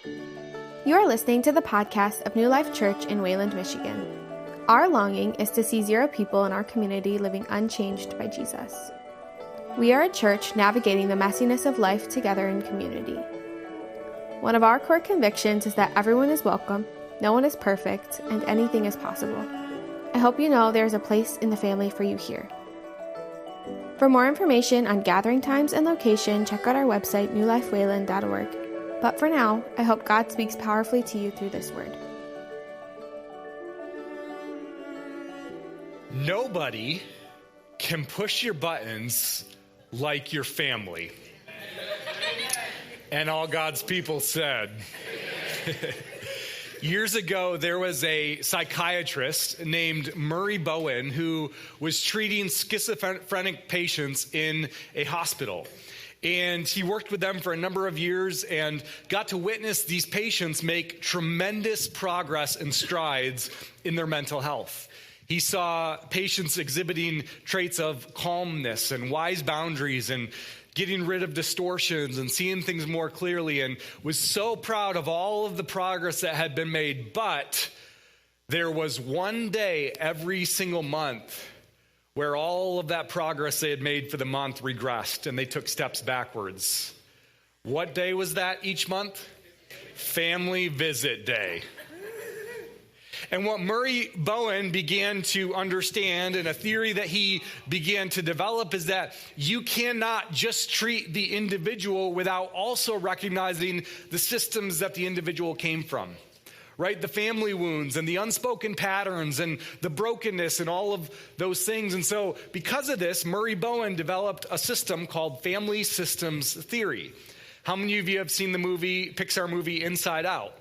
You are listening to the podcast of New Life Church in Wayland, Michigan. Our longing is to see 0 people in our community living unchanged by Jesus. We are a church navigating the messiness of life together in community. One of our core convictions is that everyone is welcome, no one is perfect, and anything is possible. I hope you know there is a place in the family for you here. For more information on gathering times and location, check out our website, newlifewayland.org. But for now, I hope God speaks powerfully to you through this word. Nobody can push your buttons like your family. And all God's people said. Years ago, there was a psychiatrist named Murray Bowen who was treating schizophrenic patients in a hospital. And he worked with them for a number of years and got to witness these patients make tremendous progress and strides in their mental health. He saw patients exhibiting traits of calmness and wise boundaries and getting rid of distortions and seeing things more clearly, and was so proud of all of the progress that had been made. But there was one day every single month where all of that progress they had made for the month regressed and they took steps backwards. What day was that each month? Family visit day. And what Murray Bowen began to understand, and a theory that he began to develop, is that you cannot just treat the individual without also recognizing the systems that the individual came from. Right? The family wounds and the unspoken patterns and the brokenness and all of those things. And so because of this, Murray Bowen developed a system called family systems theory. How many of you have seen the Pixar movie Inside Out?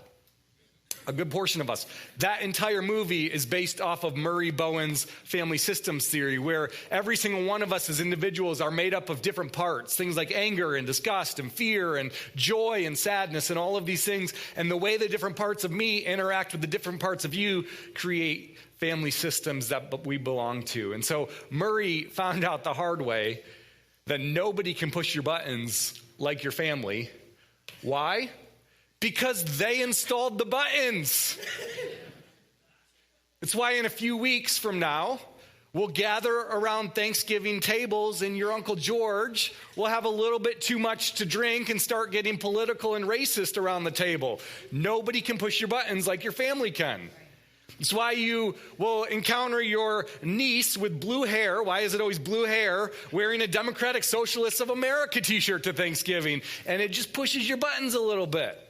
A good portion of us. That entire movie is based off of Murray Bowen's family systems theory, where every single one of us as individuals are made up of different parts, things like anger and disgust and fear and joy and sadness and all of these things. And the way the different parts of me interact with the different parts of you create family systems that we belong to. And so Murray found out the hard way that nobody can push your buttons like your family. Why? Because they installed the buttons. It's why in a few weeks from now, we'll gather around Thanksgiving tables and your Uncle George will have a little bit too much to drink and start getting political and racist around the table. Nobody can push your buttons like your family can. It's why you will encounter your niece with blue hair. Why is it always blue hair? Wearing a Democratic Socialists of America t-shirt to Thanksgiving. And it just pushes your buttons a little bit.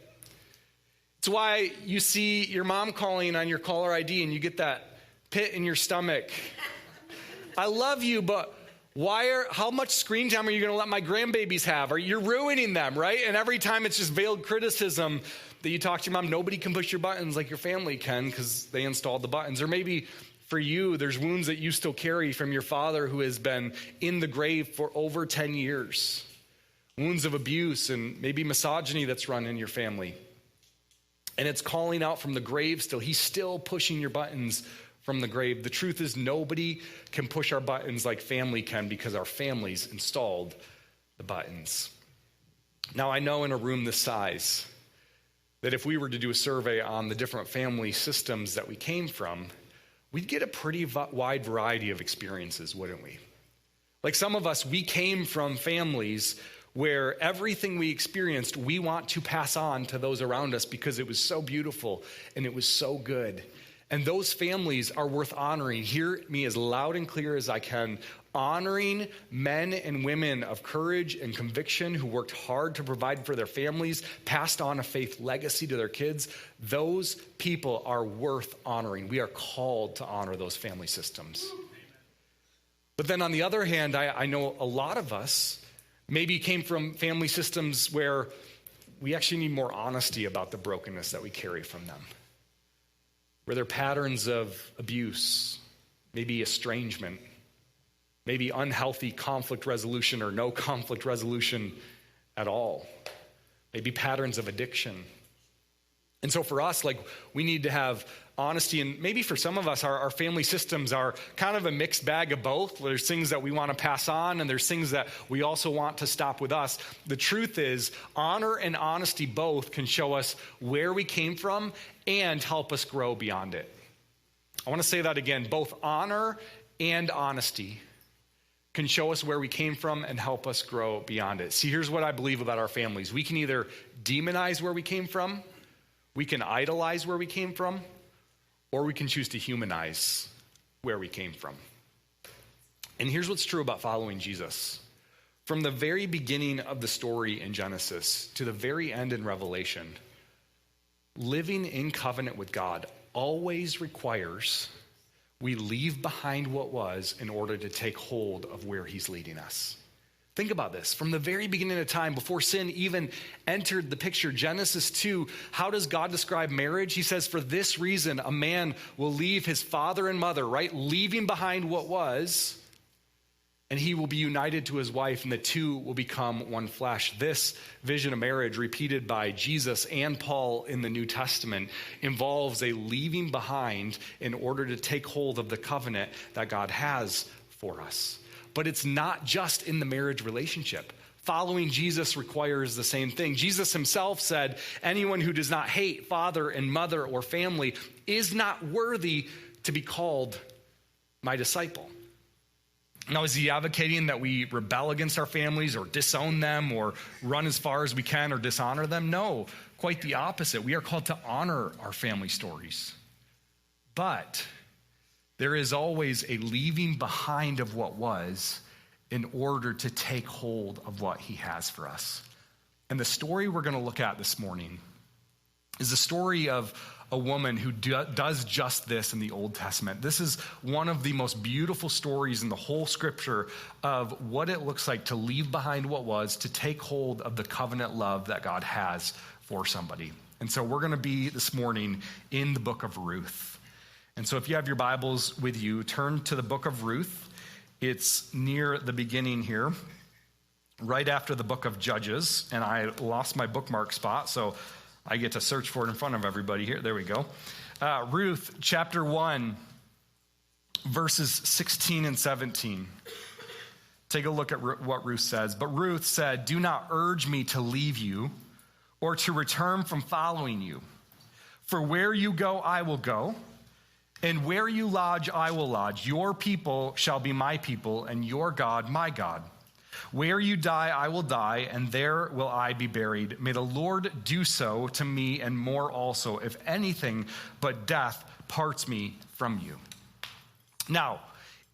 It's why you see your mom calling on your caller ID and you get that pit in your stomach. I love you, but how much screen time are you going to let my grandbabies have? You're ruining them, right? And every time it's just veiled criticism that you talk to your mom. Nobody can push your buttons like your family can because they installed the buttons. Or maybe for you, there's wounds that you still carry from your father who has been in the grave for over 10 years. Wounds of abuse and maybe misogyny that's run in your family. And it's calling out from the grave still. He's still pushing your buttons from the grave. The truth is nobody can push our buttons like family can because our families installed the buttons. Now, I know in a room this size that if we were to do a survey on the different family systems that we came from, we'd get a pretty wide variety of experiences, wouldn't we? Like some of us, we came from families where everything we experienced, we want to pass on to those around us because it was so beautiful and it was so good. And those families are worth honoring. Hear me as loud and clear as I can. Honoring men and women of courage and conviction who worked hard to provide for their families, passed on a faith legacy to their kids. Those people are worth honoring. We are called to honor those family systems. But then on the other hand, I know a lot of us maybe came from family systems where we actually need more honesty about the brokenness that we carry from them. Where there are patterns of abuse, maybe estrangement, maybe unhealthy conflict resolution or no conflict resolution at all. Maybe patterns of addiction. And so for us, we need to have honesty. And maybe for some of us, our family systems are kind of a mixed bag of both. There's things that we want to pass on, and there's things that we also want to stop with us. The truth is, honor and honesty both can show us where we came from and help us grow beyond it. I want to say that again. Both honor and honesty can show us where we came from and help us grow beyond it. See, here's what I believe about our families. We can either demonize where we came from, we can idolize where we came from, or we can choose to humanize where we came from. And here's what's true about following Jesus. From the very beginning of the story in Genesis to the very end in Revelation, living in covenant with God always requires we leave behind what was in order to take hold of where he's leading us. Think about this. From the very beginning of time, before sin even entered the picture, Genesis 2, how does God describe marriage? He says, for this reason, a man will leave his father and mother, right? Leaving behind what was, and he will be united to his wife, and the two will become one flesh. This vision of marriage, repeated by Jesus and Paul in the New Testament, involves a leaving behind in order to take hold of the covenant that God has for us. But it's not just in the marriage relationship. Following Jesus requires the same thing. Jesus himself said, anyone who does not hate father and mother or family is not worthy to be called my disciple. Now, is he advocating that we rebel against our families or disown them or run as far as we can or dishonor them? No, quite the opposite. We are called to honor our family stories. But there is always a leaving behind of what was in order to take hold of what he has for us. And the story we're going to look at this morning is the story of a woman who does just this in the Old Testament. This is one of the most beautiful stories in the whole scripture of what it looks like to leave behind what was, to take hold of the covenant love that God has for somebody. And so we're going to be this morning in the book of Ruth. And so if you have your Bibles with you, turn to the book of Ruth. It's near the beginning here, right after the book of Judges. And I lost my bookmark spot, so I get to search for it in front of everybody here. There we go. Ruth chapter 1, verses 16 and 17. Take a look at what Ruth says. But Ruth said, do not urge me to leave you or to return from following you. For where you go, I will go. And where you lodge, I will lodge. Your people shall be my people, and your God, my God. Where you die, I will die, and there will I be buried. May the Lord do so to me and more also, if anything but death parts me from you. Now,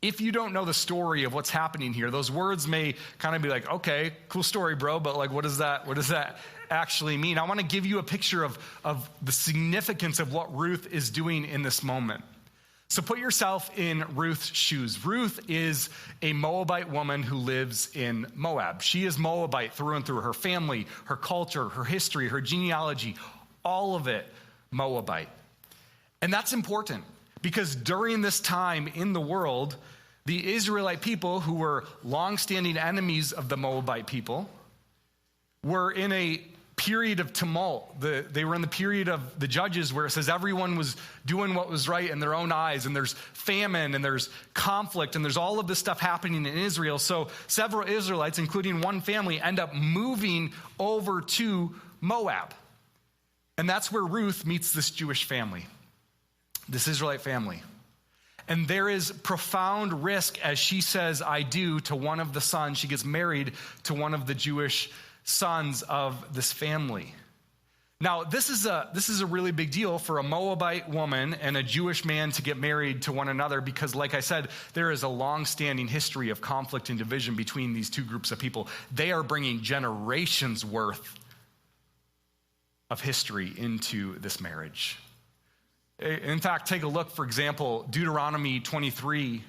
if you don't know the story of what's happening here, those words may kind of be like, okay, cool story, bro, but what does that actually mean? I want to give you a picture of the significance of what Ruth is doing in this moment. So put yourself in Ruth's shoes. Ruth is a Moabite woman who lives in Moab. She is Moabite through and through. Her family, her culture, her history, her genealogy, all of it Moabite. And that's important because during this time in the world, the Israelite people, who were longstanding enemies of the Moabite people, were in a period of tumult. They were in the period of the Judges where it says everyone was doing what was right in their own eyes, and there's famine and there's conflict and there's all of this stuff happening in Israel. So several Israelites, including one family, end up moving over to Moab. And that's where Ruth meets this Jewish family, this Israelite family. And there is profound risk as she says, I do, to one of the sons. She gets married to one of the Jewish sons of this family. Now, this is a really big deal for a Moabite woman and a Jewish man to get married to one another because, like I said, there is a long-standing history of conflict and division between these two groups of people. They are bringing generations worth of history into this marriage. In fact, take a look, for example, Deuteronomy 23,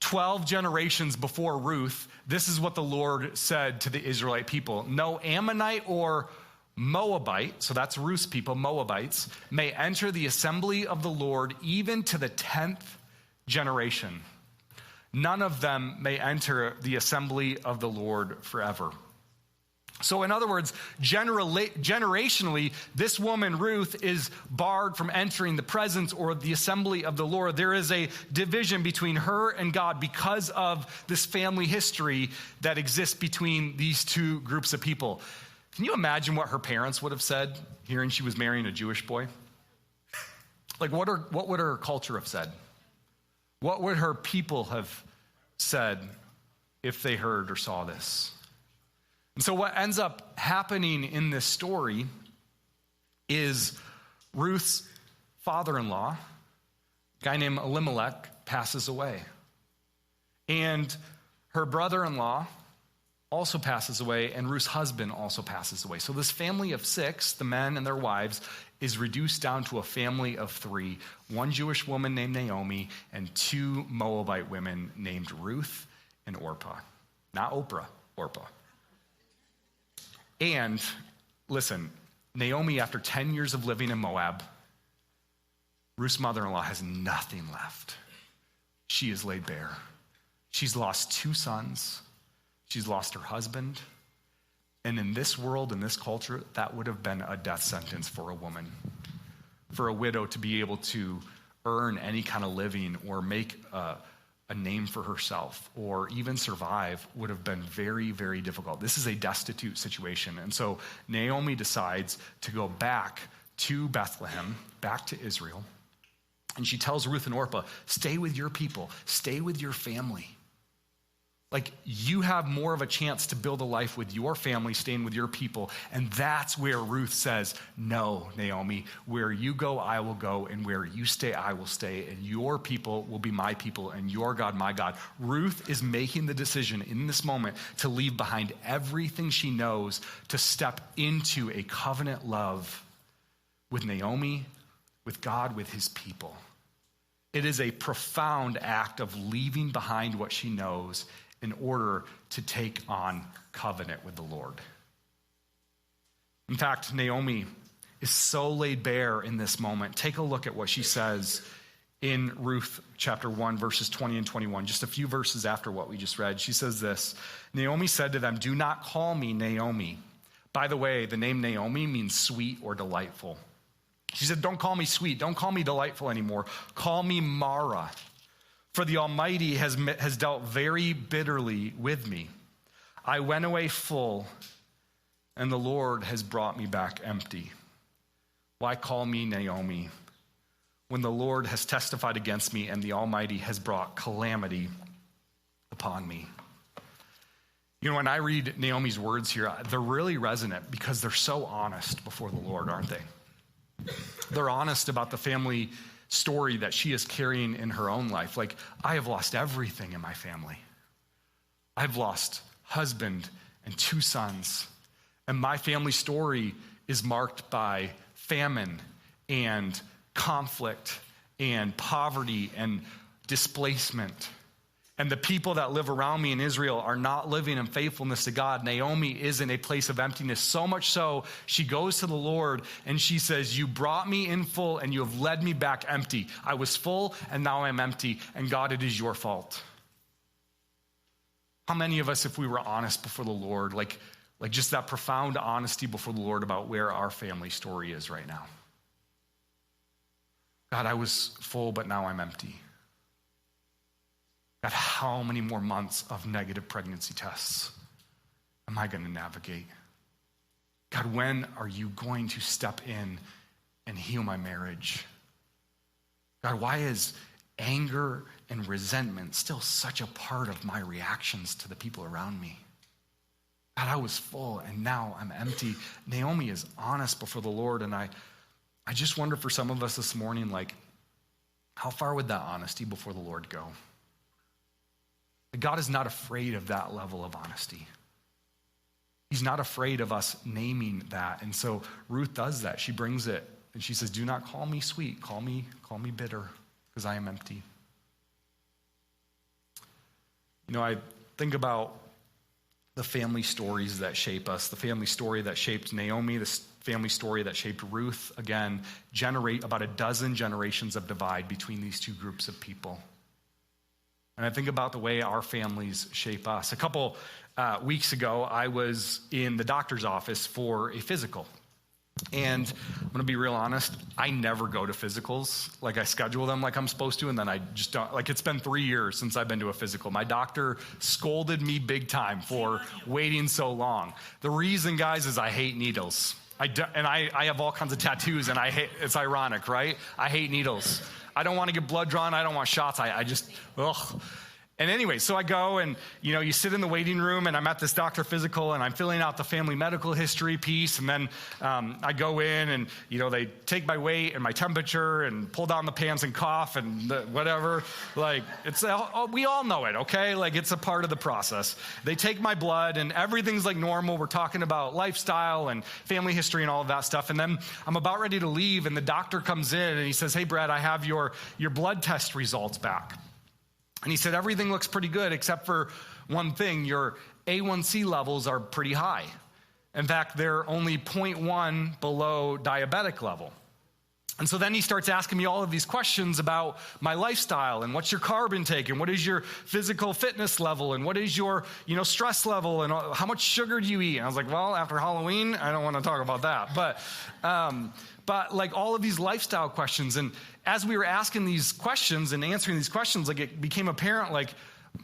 12 generations before Ruth, this is what the Lord said to the Israelite people. No Ammonite or Moabite, so that's Ruth's people, Moabites, may enter the assembly of the Lord even to the 10th generation. None of them may enter the assembly of the Lord forever. So in other words, generationally, this woman, Ruth, is barred from entering the presence or the assembly of the Lord. There is a division between her and God because of this family history that exists between these two groups of people. Can you imagine what her parents would have said hearing she was marrying a Jewish boy? Like, what would her culture have said? What would her people have said if they heard or saw this? And so what ends up happening in this story is Ruth's father-in-law, a guy named Elimelech, passes away. And her brother-in-law also passes away, and Ruth's husband also passes away. So this family of 6, the men and their wives, is reduced down to a family of 3, one Jewish woman named Naomi and 2 Moabite women named Ruth and Orpah. Not Oprah, Orpah. And listen, Naomi, after 10 years of living in Moab, Ruth's mother-in-law has nothing left. She is laid bare. She's lost 2 sons. She's lost her husband. And in this world, in this culture, that would have been a death sentence for a woman. For a widow to be able to earn any kind of living or make a name for herself or even survive would have been very, very difficult. This is a destitute situation. And so Naomi decides to go back to Bethlehem, back to Israel. And she tells Ruth and Orpah, stay with your people, stay with your family. Like, you have more of a chance to build a life with your family, staying with your people. And that's where Ruth says, no, Naomi, where you go, I will go, and where you stay, I will stay, and your people will be my people, and your God, my God. Ruth is making the decision in this moment to leave behind everything she knows to step into a covenant love with Naomi, with God, with his people. It is a profound act of leaving behind what she knows in order to take on covenant with the Lord. In fact, Naomi is so laid bare in this moment. Take a look at what she says in Ruth chapter 1, verses 20 and 21, just a few verses after what we just read. She says this, Naomi said to them, do not call me Naomi. By the way, the name Naomi means sweet or delightful. She said, don't call me sweet. Don't call me delightful anymore. Call me Mara. For the Almighty has dealt very bitterly with me. I went away full, and the Lord has brought me back empty. Why call me Naomi, when the Lord has testified against me, and the Almighty has brought calamity upon me? You know, when I read Naomi's words here, they're really resonant because they're so honest before the Lord, aren't they? They're honest about the family story that she is carrying in her own life. Like, I have lost everything in my family. I've lost husband and 2 sons. And my family story is marked by famine and conflict and poverty and displacement. And the people that live around me in Israel are not living in faithfulness to God. Naomi is in a place of emptiness, so much so she goes to the Lord and she says, you brought me in full and you have led me back empty. I was full and now I'm empty, and God, it is your fault. How many of us, if we were honest before the Lord, like just that profound honesty before the Lord about where our family story is right now? God, I was full, but now I'm empty. God, how many more months of negative pregnancy tests am I going to navigate? God, when are you going to step in and heal my marriage? God, why is anger and resentment still such a part of my reactions to the people around me? God, I was full and now I'm empty. Naomi is honest before the Lord, and I just wonder for some of us this morning, like, how far would that honesty before the Lord go? God is not afraid of that level of honesty. He's not afraid of us naming that. And so Ruth does that. She brings it and she says, do not call me sweet. Call me bitter, because I am empty. You know, I think about the family stories that shape us, the family story that shaped Naomi, the family story that shaped Ruth. Again, generate about a dozen generations of divide between these two groups of people. And I think about the way our families shape us. A couple weeks ago, I was in the doctor's office for a physical. And I'm going to be real honest, I never go to physicals. Like, I schedule them like I'm supposed to, and then I just don't. Like, it's been 3 years since I've been to a physical. My doctor scolded me big time for waiting so long. The reason, guys, is I hate needles. I have all kinds of tattoos, and it's ironic, right? I hate needles. I don't want to get blood drawn. I don't want shots. I just, ugh. And anyway, so I go and, you sit in the waiting room, and I'm at this doctor physical, and I'm filling out the family medical history piece. And then I go in and, they take my weight and my temperature and pull down the pants and cough and whatever. Like, we all know it, okay? Like, it's a part of the process. They take my blood and everything's like normal. We're talking about lifestyle and family history and all of that stuff. And then I'm about ready to leave, and the doctor comes in and he says, "Hey, Brad, I have your blood test results back." And he said, "Everything looks pretty good except for one thing. Your A1C levels are pretty high. In fact, they're only 0.1 below diabetic level." And so then he starts asking me all of these questions about my lifestyle and what's your carb intake and what is your physical fitness level and what is your, stress level and how much sugar do you eat? And I was like, well, after Halloween, I don't want to talk about that. But like all of these lifestyle questions. And as we were asking these questions and answering these questions, like it became apparent, like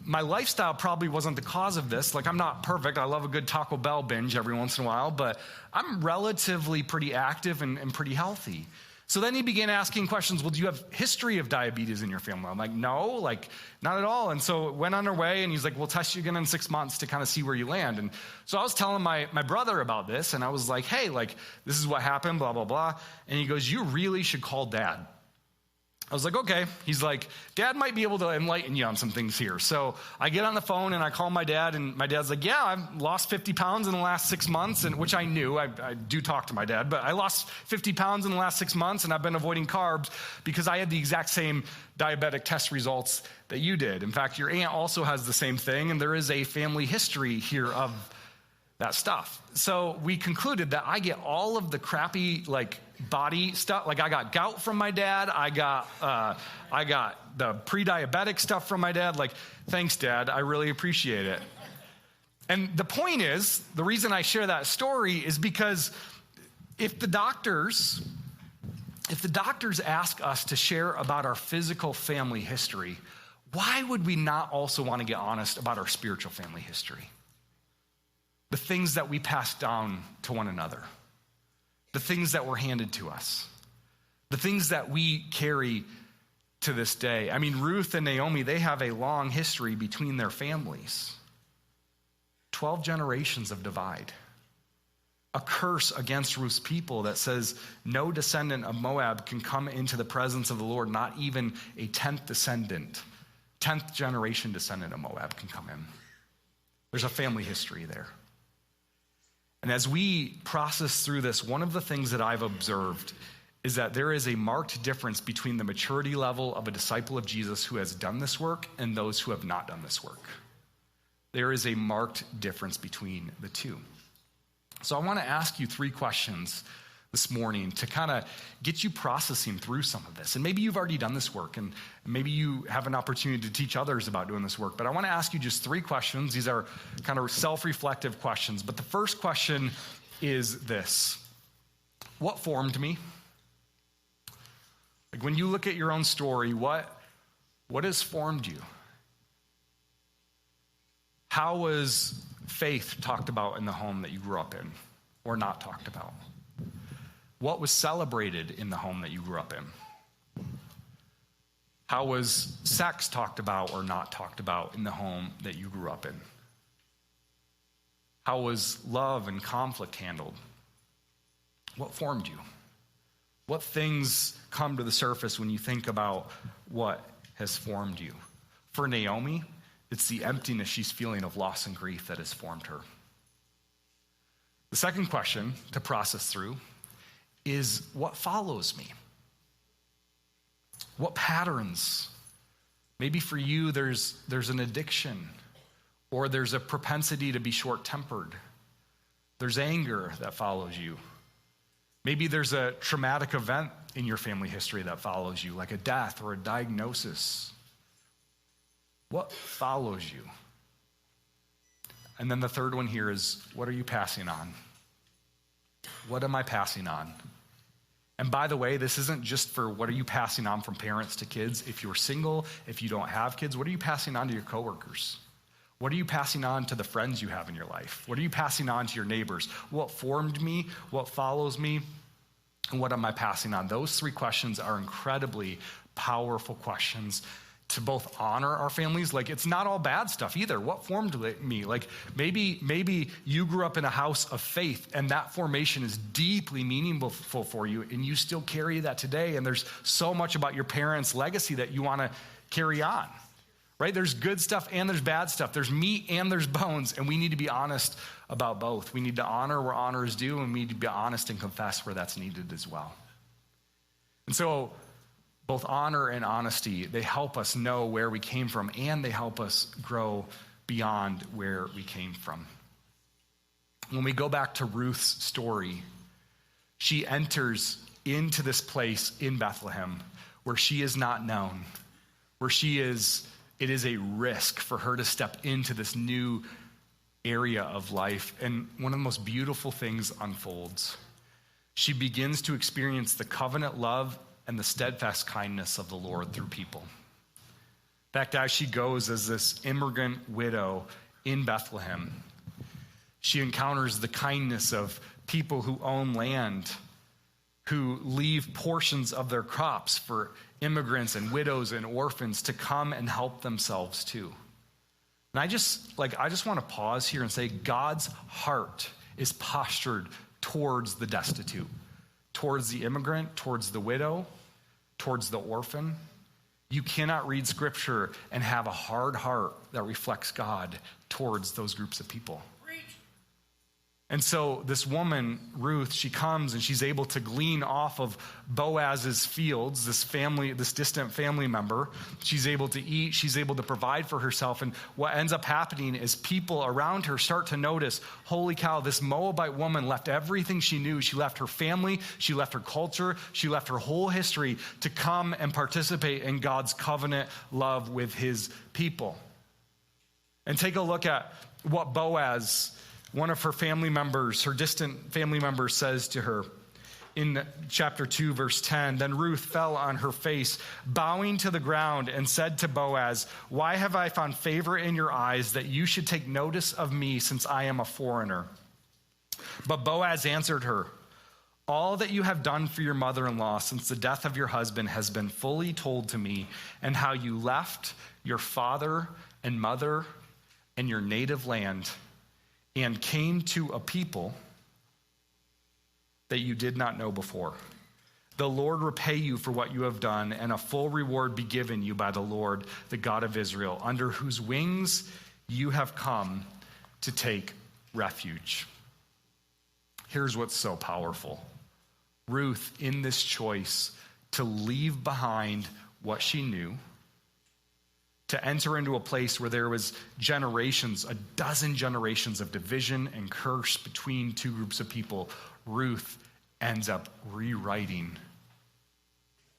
my lifestyle probably wasn't the cause of this. Like, I'm not perfect. I love a good Taco Bell binge every once in a while, but I'm relatively pretty active and pretty healthy. So then he began asking questions. Well, do you have history of diabetes in your family? I'm like, no, like not at all. And so it went on our way, and he's like, we'll test you again in 6 months to kind of see where you land. And so I was telling my brother about this, and I was like, hey, like this is what happened, blah, blah, blah. And he goes, you really should call Dad. I was like, okay. He's like, Dad might be able to enlighten you on some things here. So I get on the phone and I call my dad, and my dad's like, yeah, I've lost 50 pounds in the last 6 months, and which I knew. I do talk to my dad, but I lost 50 pounds in the last 6 months, and I've been avoiding carbs because I had the exact same diabetic test results that you did. In fact, your aunt also has the same thing, and there is a family history here of that stuff. So we concluded that I get all of the crappy, like, body stuff. Like, I got gout from my dad. I got the pre-diabetic stuff from my dad. Like, thanks, Dad. I really appreciate it. And the point is, the reason I share that story is because if the doctors ask us to share about our physical family history, why would we not also want to get honest about our spiritual family history? The things that we pass down to one another, the things that were handed to us, the things that we carry to this day. I mean, Ruth and Naomi, they have a long history between their families. 12 generations of divide. A curse against Ruth's people that says no descendant of Moab can come into the presence of the Lord, not even a 10th generation descendant of Moab can come in. There's a family history there. And as we process through this, one of the things that I've observed is that there is a marked difference between the maturity level of a disciple of Jesus who has done this work and those who have not done this work. There is a marked difference between the two. So I want to ask you 3 questions this morning to kind of get you processing through some of this. And maybe you've already done this work, and maybe you have an opportunity to teach others about doing this work. But I want to ask you just 3 questions. These are kind of self-reflective questions. But the first question is this: what formed me? Like, when you look at your own story, what has formed you? How was faith talked about in the home that you grew up in, or not talked about? What was celebrated in the home that you grew up in? How was sex talked about or not talked about in the home that you grew up in? How was love and conflict handled? What formed you? What things come to the surface when you think about what has formed you? For Naomi, it's the emptiness she's feeling of loss and grief that has formed her. The second question to process through is, what follows me? What patterns? Maybe for you, there's an addiction, or there's a propensity to be short-tempered. There's anger that follows you. Maybe there's a traumatic event in your family history that follows you, like a death or a diagnosis. What follows you? And then the third one here is, what are you passing on? What am I passing on? And by the way, this isn't just for what are you passing on from parents to kids. If you're single, if you don't have kids, what are you passing on to your coworkers? What are you passing on to the friends you have in your life? What are you passing on to your neighbors? What formed me? What follows me? And what am I passing on? Those three questions are incredibly powerful questions to both honor our families. Like, it's not all bad stuff either. What formed me? Like, maybe you grew up in a house of faith and that formation is deeply meaningful for you and you still carry that today. And there's so much about your parents' legacy that you want to carry on, right? There's good stuff and there's bad stuff. There's meat and there's bones, and we need to be honest about both. We need to honor where honor is due, and we need to be honest and confess where that's needed as well. And so both honor and honesty, they help us know where we came from, and they help us grow beyond where we came from. When we go back to Ruth's story, she enters into this place in Bethlehem where she is not known, where it is a risk for her to step into this new area of life. And one of the most beautiful things unfolds. She begins to experience the covenant love and the steadfast kindness of the Lord through people. In fact, as she goes as this immigrant widow in Bethlehem, she encounters the kindness of people who own land, who leave portions of their crops for immigrants and widows and orphans to come and help themselves too. And I just want to pause here and say God's heart is postured towards the destitute, towards the immigrant, towards the widow, towards the orphan. You cannot read scripture and have a hard heart that reflects God towards those groups of people. And so this woman, Ruth, she comes and she's able to glean off of Boaz's fields, this distant family member. She's able to eat, she's able to provide for herself. And what ends up happening is people around her start to notice, holy cow, this Moabite woman left everything she knew. She left her family, she left her culture, she left her whole history to come and participate in God's covenant love with his people. And take a look at what Boaz, one of her family members, her distant family members, says to her in chapter 2, verse 10. Then Ruth fell on her face, bowing to the ground, and said to Boaz, "Why have I found favor in your eyes that you should take notice of me, since I am a foreigner?" But Boaz answered her, "All that you have done for your mother-in-law since the death of your husband has been fully told to me, and how you left your father and mother and your native land and came to a people that you did not know before. The Lord repay you for what you have done, and a full reward be given you by the Lord, the God of Israel, under whose wings you have come to take refuge." Here's what's so powerful. Ruth, in this choice to leave behind what she knew, to enter into a place where there was generations, a dozen generations of division and curse between two groups of people, Ruth ends up rewriting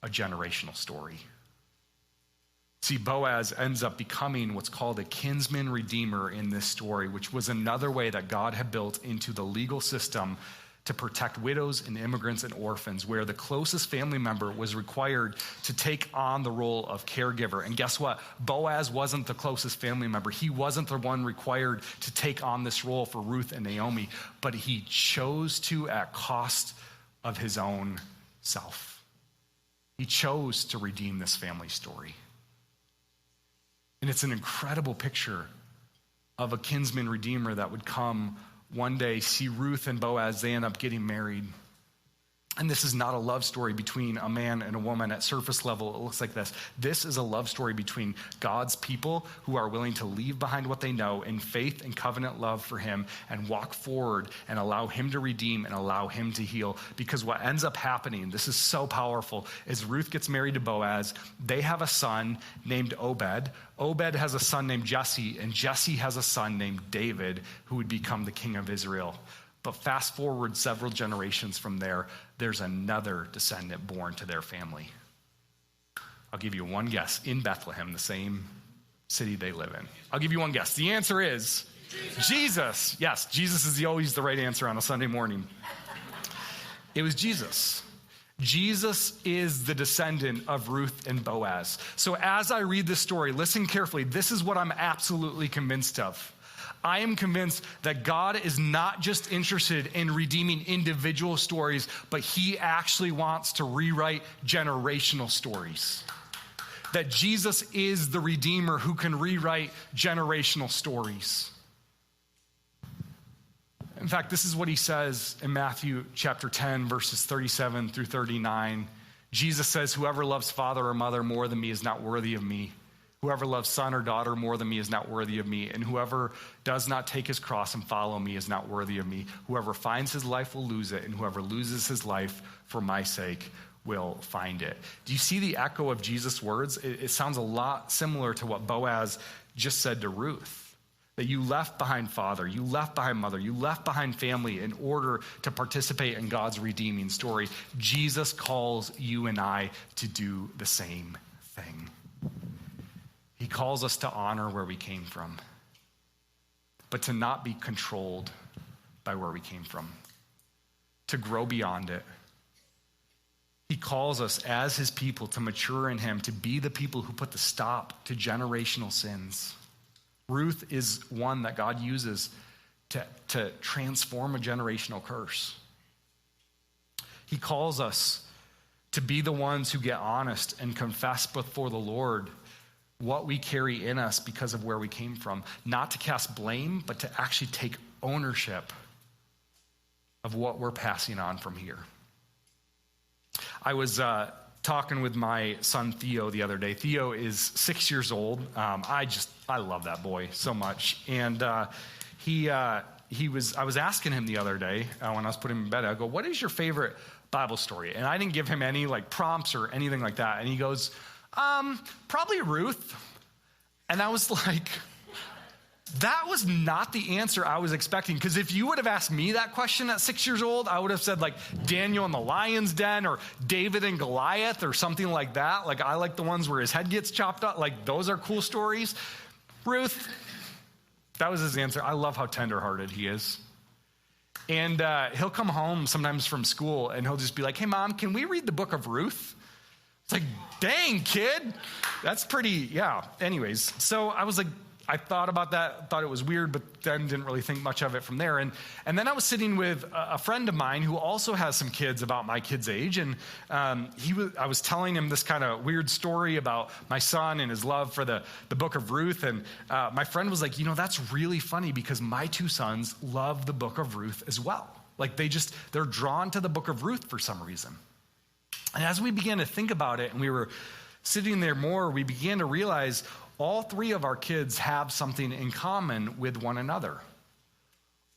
a generational story. See, Boaz ends up becoming what's called a kinsman redeemer in this story, which was another way that God had built into the legal system to protect widows and immigrants and orphans, where the closest family member was required to take on the role of caregiver. And guess what? Boaz wasn't the closest family member. He wasn't the one required to take on this role for Ruth and Naomi, but he chose to at cost of his own self. He chose to redeem this family story. And it's an incredible picture of a kinsman redeemer that would come one day, see Ruth and Boaz, they end up getting married. And this is not a love story between a man and a woman. At surface level, it looks like this. This is a love story between God's people who are willing to leave behind what they know in faith and covenant love for him and walk forward and allow him to redeem and allow him to heal. Because what ends up happening, this is so powerful, is Ruth gets married to Boaz. They have a son named Obed. Obed has a son named Jesse, and Jesse has a son named David, who would become the king of Israel. But fast forward several generations from there, there's another descendant born to their family. I'll give you one guess. In Bethlehem, the same city they live in? I'll give you one guess. The answer is Jesus. Yes, Jesus is always the right answer on a Sunday morning. It was Jesus. Jesus is the descendant of Ruth and Boaz. So as I read this story, listen carefully. This is what I'm absolutely convinced of. I am convinced that God is not just interested in redeeming individual stories, but he actually wants to rewrite generational stories. That Jesus is the Redeemer who can rewrite generational stories. In fact, this is what he says in Matthew chapter 10, verses 37 through 39. Jesus says, whoever loves father or mother more than me is not worthy of me. Whoever loves son or daughter more than me is not worthy of me. And whoever does not take his cross and follow me is not worthy of me. Whoever finds his life will lose it, and whoever loses his life for my sake will find it. Do you see the echo of Jesus' words? It sounds a lot similar to what Boaz just said to Ruth. That you left behind father, you left behind mother, you left behind family in order to participate in God's redeeming story. Jesus calls you and I to do the same thing. He calls us to honor where we came from, but to not be controlled by where we came from, to grow beyond it. He calls us as his people to mature in him, to be the people who put the stop to generational sins. Ruth is one that God uses to transform a generational curse. He calls us to be the ones who get honest and confess before the Lord what we carry in us because of where we came from. Not to cast blame, but to actually take ownership of what we're passing on from here. I was talking with my son Theo the other day. Theo is 6 years old. I love that boy so much. And I was asking him the other day when I was putting him in bed, I go, what is your favorite Bible story? And I didn't give him any like prompts or anything like that. And he goes, probably Ruth. And I was like, that was not the answer I was expecting. Because if you would have asked me that question at 6 years old, I would have said like Daniel in the lion's den or David and Goliath or something like that. Like I like the ones where his head gets chopped up. Like those are cool stories. Ruth, that was his answer. I love how tenderhearted he is. And he'll come home sometimes from school and he'll just be like, hey mom, can we read the book of Ruth? It's like, dang kid, that's pretty, yeah. Anyways, so I was like, I thought about that, thought it was weird, but then didn't really think much of it from there. And then I was sitting with a friend of mine who also has some kids about my kid's age. And I was telling him this kind of weird story about my son and his love for the book of Ruth. And my friend was like, that's really funny because my two sons love the book of Ruth as well. Like they're drawn to the book of Ruth for some reason. And as we began to think about it and we were sitting there more, we began to realize all three of our kids have something in common with one another.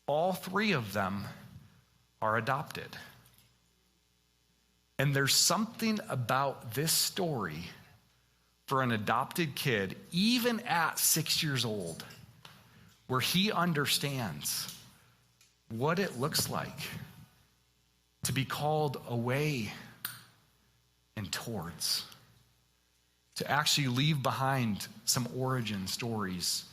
All three of them are adopted. And there's something about this story for an adopted kid, even at 6 years old, where he understands what it looks like to be called away and towards. To actually leave behind some origin stories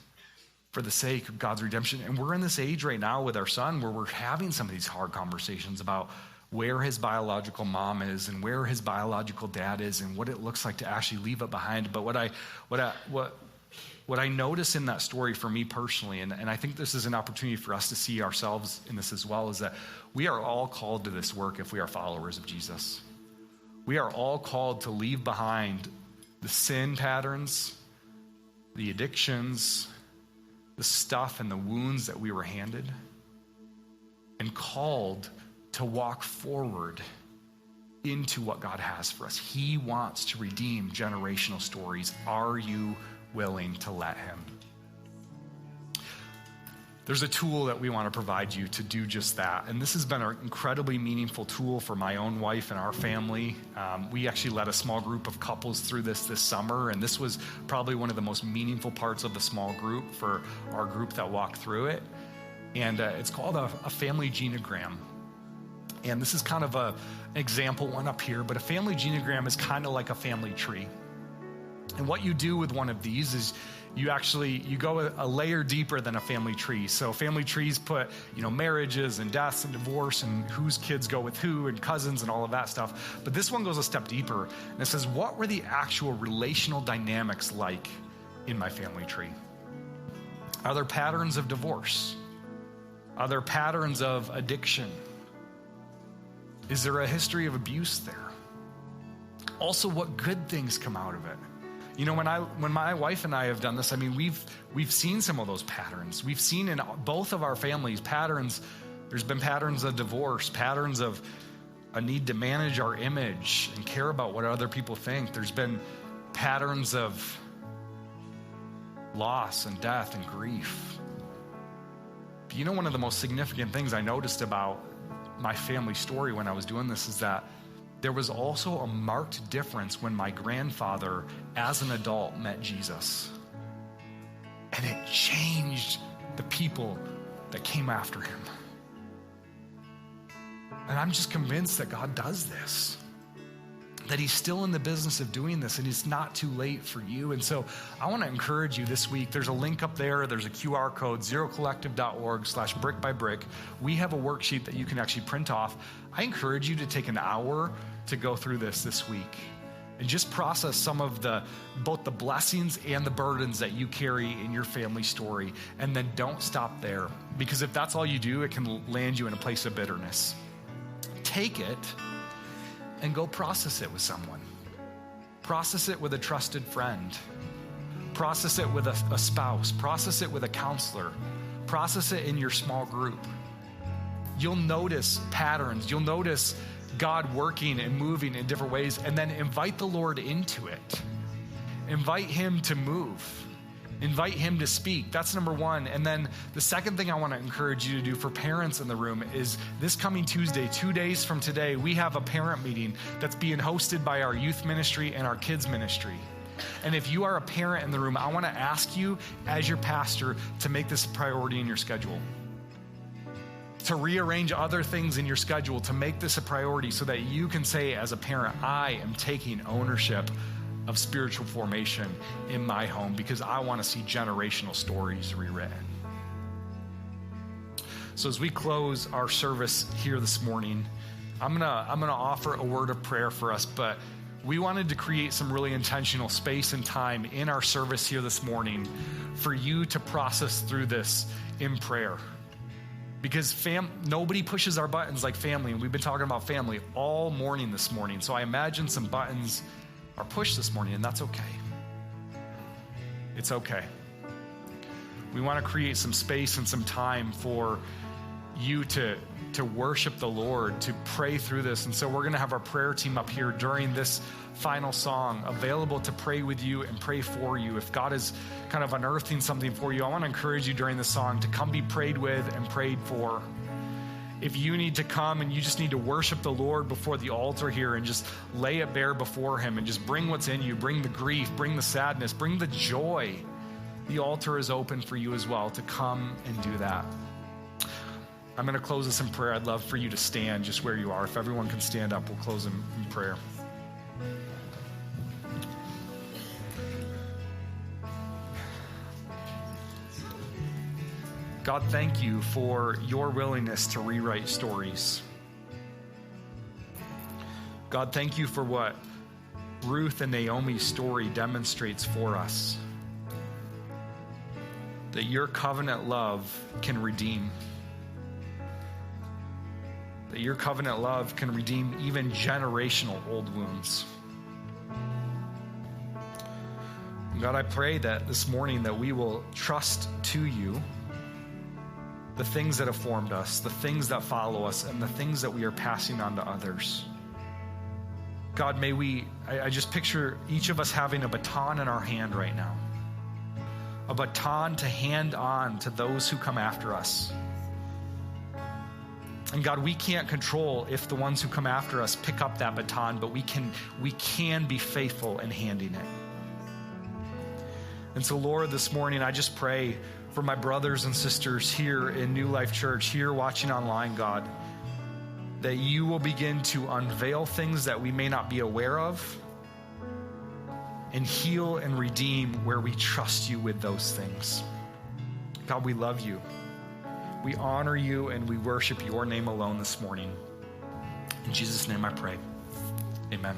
for the sake of God's redemption. And we're in this age right now with our son where we're having some of these hard conversations about where his biological mom is and where his biological dad is and what it looks like to actually leave it behind. But what I notice in that story for me personally, and I think this is an opportunity for us to see ourselves in this as well, is that we are all called to this work if we are followers of Jesus. We are all called to leave behind the sin patterns, the addictions, the stuff and the wounds that we were handed, and called to walk forward into what God has for us. He wants to redeem generational stories. Are you willing to let him? There's a tool that we want to provide you to do just that. And this has been an incredibly meaningful tool for my own wife and our family. We actually led a small group of couples through this summer. And this was probably one of the most meaningful parts of the small group for our group that walked through it. And it's called a family genogram. And this is kind of an example one up here, but a family genogram is kind of like a family tree. And what you do with one of these is you go a layer deeper than a family tree. So family trees put, marriages and deaths and divorce and whose kids go with who and cousins and all of that stuff. But this one goes a step deeper. And it says, what were the actual relational dynamics like in my family tree? Are there patterns of divorce? Are there patterns of addiction? Is there a history of abuse there? Also, what good things come out of it? When my wife and I have done this, we've seen some of those patterns. We've seen in both of our families patterns. There's been patterns of divorce, patterns of a need to manage our image and care about what other people think. There's been patterns of loss and death and grief. But one of the most significant things I noticed about my family story when I was doing this is that there was also a marked difference when my grandfather, as an adult, met Jesus. And it changed the people that came after him. And I'm just convinced that God does this, that he's still in the business of doing this, and it's not too late for you. And so I want to encourage you this week. There's a link up there. There's a QR code, zerocollective.org/brick-by-brick. We have a worksheet that you can actually print off. I encourage you to take an hour to go through this week and just process some of both the blessings and the burdens that you carry in your family story. And then don't stop there, because if that's all you do, it can land you in a place of bitterness. Take it and go process it with someone. Process it with a trusted friend. Process it with a spouse. Process it with a counselor. Process it in your small group. You'll notice patterns. You'll notice God working and moving in different ways, and then invite the Lord into it. Invite him to move. Invite him to speak. That's number one. And then the second thing I want to encourage you to do for parents in the room is this coming Tuesday, 2 days from today, we have a parent meeting that's being hosted by our youth ministry and our kids ministry. And if you are a parent in the room, I want to ask you as your pastor to make this a priority in your schedule, to rearrange other things in your schedule, to make this a priority so that you can say as a parent, I am taking ownership of spiritual formation in my home because I want to see generational stories rewritten. So as we close our service here this morning, I'm gonna offer a word of prayer for us, but we wanted to create some really intentional space and time in our service here this morning for you to process through this in prayer. Because nobody pushes our buttons like family, and we've been talking about family all morning this morning. So I imagine some buttons are pushed this morning, and that's okay. It's okay. We want to create some space and some time for you to worship the Lord, to pray through this. And so we're going to have our prayer team up here during this final song available to pray with you and pray for you. If God is kind of unearthing something for you, I want to encourage you during this song to come be prayed with and prayed for. If you need to come and you just need to worship the Lord before the altar here and just lay it bare before him and just bring what's in you, bring the grief, bring the sadness, bring the joy, the altar is open for you as well to come and do that. I'm going to close this in prayer. I'd love for you to stand just where you are. If everyone can stand up, we'll close in prayer. God, thank you for your willingness to rewrite stories. God, thank you for what Ruth and Naomi's story demonstrates for us. That your covenant love can redeem. That your covenant love can redeem even generational old wounds. God, I pray that this morning that we will trust to you the things that have formed us, the things that follow us, and the things that we are passing on to others. God, may I just picture each of us having a baton in our hand right now. A baton to hand on to those who come after us. And God, we can't control if the ones who come after us pick up that baton, but we can be faithful in handing it. And so, Lord, this morning, I just pray for my brothers and sisters here in New Life Church, here watching online, God, that you will begin to unveil things that we may not be aware of, and heal and redeem where we trust you with those things. God, we love you. We honor you and we worship your name alone this morning. In Jesus' name I pray. Amen.